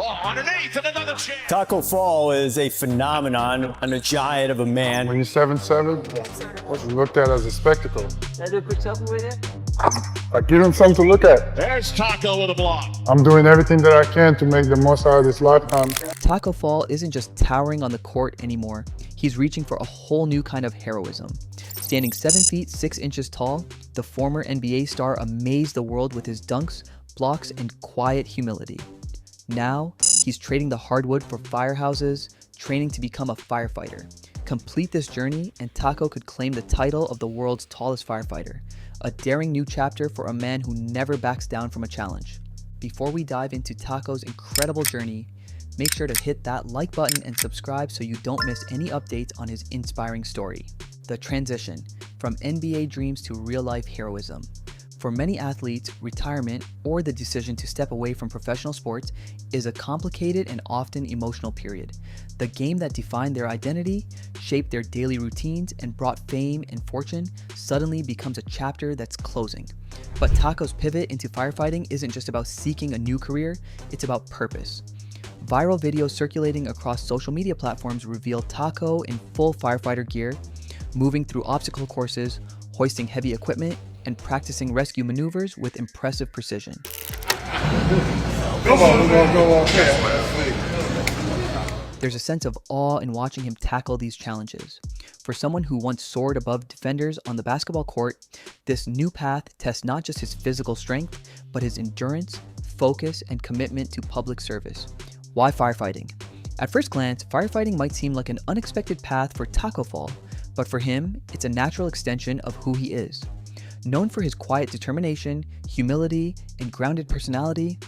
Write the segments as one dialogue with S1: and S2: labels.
S1: Underneath and another chance.
S2: Tacko Fall is a phenomenon and a giant of a man.
S3: When you're 7'7", you're looked at as a spectacle.
S4: Can I do a quick selfie with you?
S3: I give him something to look at.
S1: There's Tacko with a block.
S3: I'm doing everything that I can to make the most out of this lifetime.
S5: Tacko Fall isn't just towering on the court anymore. He's reaching for a whole new kind of heroism. Standing 7 feet 6 inches tall, the former NBA star amazed the world with his dunks, blocks, and quiet humility. Now, he's trading the hardwood for firehouses, training to become a firefighter. Complete this journey, and Tacko could claim the title of the world's tallest firefighter, a daring new chapter for a man who never backs down from a challenge. Before we dive into Tacko's incredible journey, make sure to hit that like button and subscribe so you don't miss any updates on his inspiring story. The transition from NBA dreams to real-life heroism. For many athletes, retirement or the decision to step away from professional sports is a complicated and often emotional period. The game that defined their identity, shaped their daily routines, and brought fame and fortune suddenly becomes a chapter that's closing. But Tacko's pivot into firefighting isn't just about seeking a new career, it's about purpose. Viral videos circulating across social media platforms reveal Tacko in full firefighter gear, moving through obstacle courses, hoisting heavy equipment, and practicing rescue maneuvers with impressive precision. There's a sense of awe in watching him tackle these challenges. For someone who once soared above defenders on the basketball court, this new path tests not just his physical strength, but his endurance, focus, and commitment to public service. Why firefighting? At first glance, firefighting might seem like an unexpected path for Tacko Fall, but for him, it's a natural extension of who he is. Known for his quiet determination, humility, and grounded personality,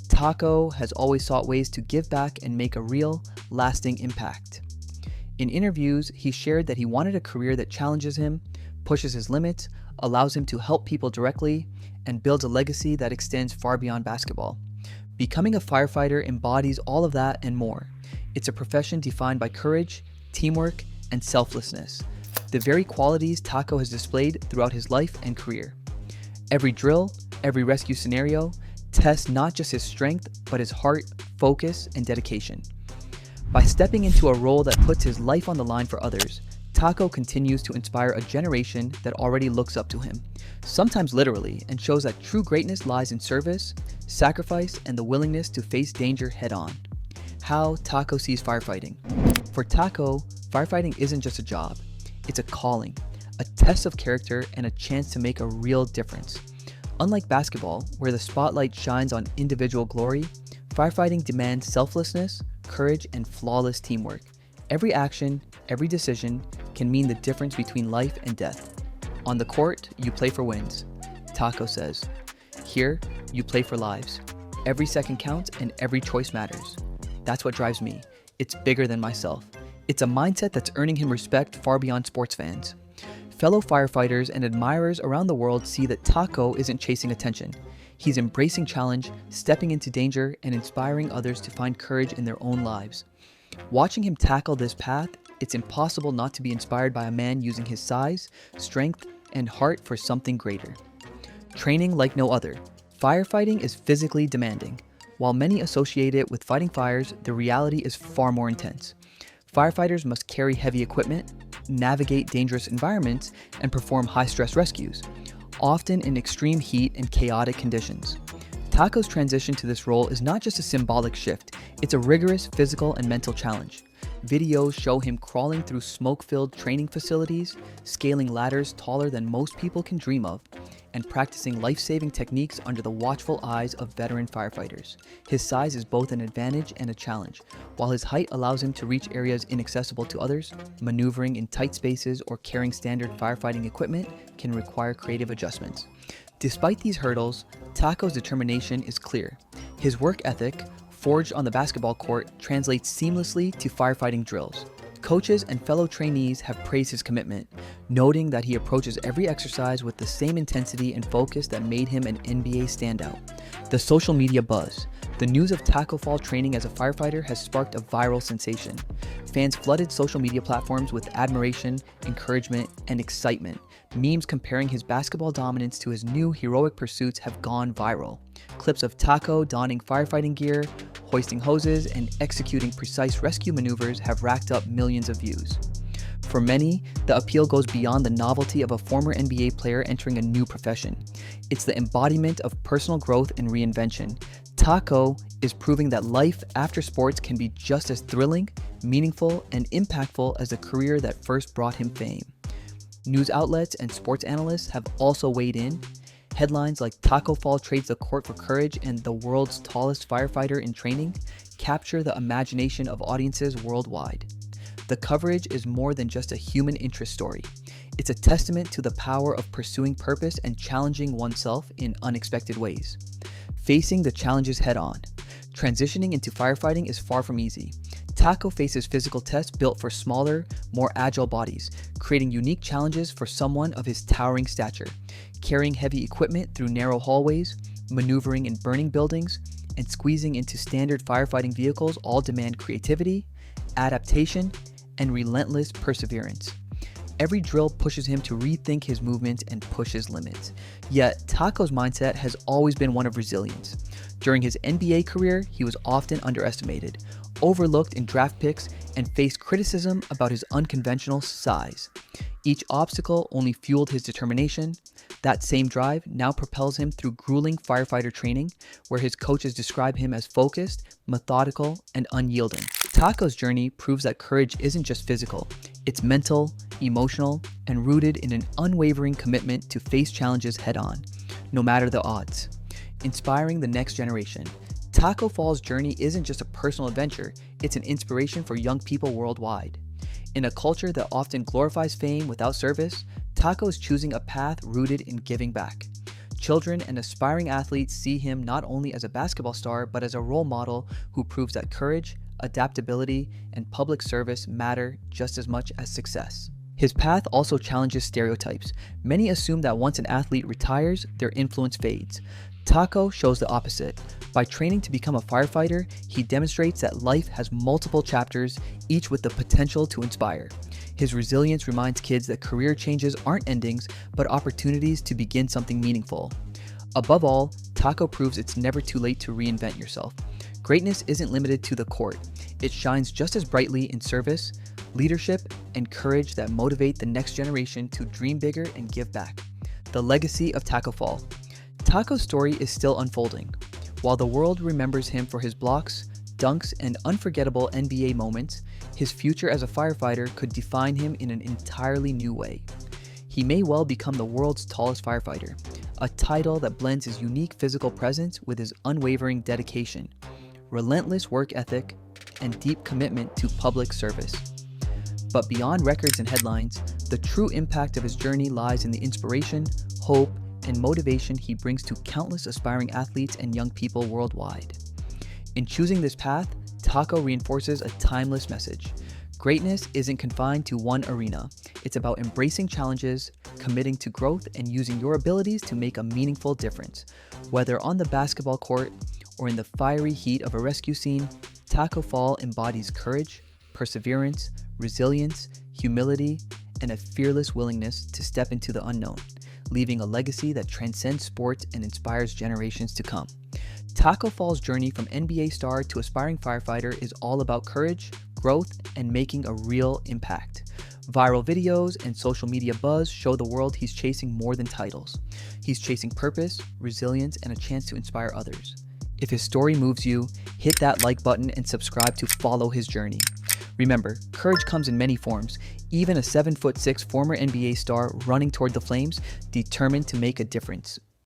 S5: Tacko has always sought ways to give back and make a real, lasting impact. In interviews, he shared that he wanted a career that challenges him, pushes his limits, allows him to help people directly, and builds a legacy that extends far beyond basketball. Becoming a firefighter embodies all of that and more. It's a profession defined by courage, teamwork, and selflessness, the very qualities Tacko has displayed throughout his life and career. Every drill, every rescue scenario tests not just his strength, but his heart, focus, and dedication. By stepping into a role that puts his life on the line for others, Tacko continues to inspire a generation that already looks up to him, sometimes literally, and shows that true greatness lies in service, sacrifice, and the willingness to face danger head-on. How Tacko sees firefighting. For Tacko, firefighting isn't just a job. It's a calling, a test of character, and a chance to make a real difference. Unlike basketball, where the spotlight shines on individual glory, firefighting demands selflessness, courage, and flawless teamwork. Every action, every decision can mean the difference between life and death. On the court, you play for wins, Tacko says. Here, you play for lives. Every second counts and every choice matters. That's what drives me. It's bigger than myself. It's a mindset that's earning him respect far beyond sports fans. Fellow firefighters and admirers around the world see that Tacko isn't chasing attention. He's embracing challenge, stepping into danger, and inspiring others to find courage in their own lives. Watching him tackle this path, it's impossible not to be inspired by a man using his size, strength, and heart for something greater. Training like no other. Firefighting is physically demanding. While many associate it with fighting fires, the reality is far more intense. Firefighters must carry heavy equipment, navigate dangerous environments, and perform high-stress rescues, often in extreme heat and chaotic conditions. Tacko's transition to this role is not just a symbolic shift, it's a rigorous physical and mental challenge. Videos show him crawling through smoke-filled training facilities, scaling ladders taller than most people can dream of, and practicing life-saving techniques under the watchful eyes of veteran firefighters. His size is both an advantage and a challenge. While his height allows him to reach areas inaccessible to others, maneuvering in tight spaces or carrying standard firefighting equipment can require creative adjustments. Despite these hurdles, Tacko's determination is clear. His work ethic, forged on the basketball court, translates seamlessly to firefighting drills. Coaches and fellow trainees have praised his commitment, noting that he approaches every exercise with the same intensity and focus that made him an NBA standout. The social media buzz. The news of Tacko Fall training as a firefighter has sparked a viral sensation. Fans flooded social media platforms with admiration, encouragement, and excitement. Memes comparing his basketball dominance to his new heroic pursuits have gone viral. Clips of Tacko donning firefighting gear, hoisting hoses, and executing precise rescue maneuvers have racked up millions of views. For many, the appeal goes beyond the novelty of a former NBA player entering a new profession. It's the embodiment of personal growth and reinvention. Tacko is proving that life after sports can be just as thrilling, meaningful, and impactful as the career that first brought him fame. News outlets and sports analysts have also weighed in. Headlines like Tacko Fall trades the court for courage and the world's tallest firefighter in training capture the imagination of audiences worldwide. The coverage is more than just a human interest story. It's a testament to the power of pursuing purpose and challenging oneself in unexpected ways. Facing the challenges head on. Transitioning into firefighting is far from easy. Tacko faces physical tests built for smaller, more agile bodies, creating unique challenges for someone of his towering stature. Carrying heavy equipment through narrow hallways, maneuvering in burning buildings, and squeezing into standard firefighting vehicles all demand creativity, adaptation, and relentless perseverance. Every drill pushes him to rethink his movements and push his limits. Yet, Tacko's mindset has always been one of resilience. During his NBA career, he was often underestimated, overlooked in draft picks, and faced criticism about his unconventional size. Each obstacle only fueled his determination. That same drive now propels him through grueling firefighter training, where his coaches describe him as focused, methodical, and unyielding. Tacko's journey proves that courage isn't just physical, it's mental, emotional, and rooted in an unwavering commitment to face challenges head-on, no matter the odds. Inspiring the next generation. Tacko Fall's journey isn't just a personal adventure, it's an inspiration for young people worldwide. In a culture that often glorifies fame without service, Tacko is choosing a path rooted in giving back. Children and aspiring athletes see him not only as a basketball star, but as a role model who proves that courage, adaptability, and public service matter just as much as success. His path also challenges stereotypes. Many assume that once an athlete retires, their influence fades. Tacko shows the opposite. By training to become a firefighter, he demonstrates that life has multiple chapters, each with the potential to inspire. His resilience reminds kids that career changes aren't endings, but opportunities to begin something meaningful. Above all, Tacko proves it's never too late to reinvent yourself. Greatness isn't limited to the court. It shines just as brightly in service, leadership, and courage that motivate the next generation to dream bigger and give back. The legacy of Tacko Fall. Tacko's story is still unfolding. While the world remembers him for his blocks, dunks, and unforgettable NBA moments, his future as a firefighter could define him in an entirely new way. He may well become the world's tallest firefighter, a title that blends his unique physical presence with his unwavering dedication, relentless work ethic, and deep commitment to public service. But beyond records and headlines, the true impact of his journey lies in the inspiration, hope, and motivation he brings to countless aspiring athletes and young people worldwide. In choosing this path, Tacko reinforces a timeless message. Greatness isn't confined to one arena. It's about embracing challenges, committing to growth, and using your abilities to make a meaningful difference. Whether on the basketball court or in the fiery heat of a rescue scene, Tacko Fall embodies courage, perseverance, resilience, humility, and a fearless willingness to step into the unknown, leaving a legacy that transcends sports and inspires generations to come. Tacko Fall's journey from NBA star to aspiring firefighter is all about courage, growth, and making a real impact. Viral videos and social media buzz show the world he's chasing more than titles. He's chasing purpose, resilience, and a chance to inspire others. If his story moves you, hit that like button and subscribe to follow his journey. Remember, courage comes in many forms, even a 7'6" former NBA star running toward the flames, determined to make a difference.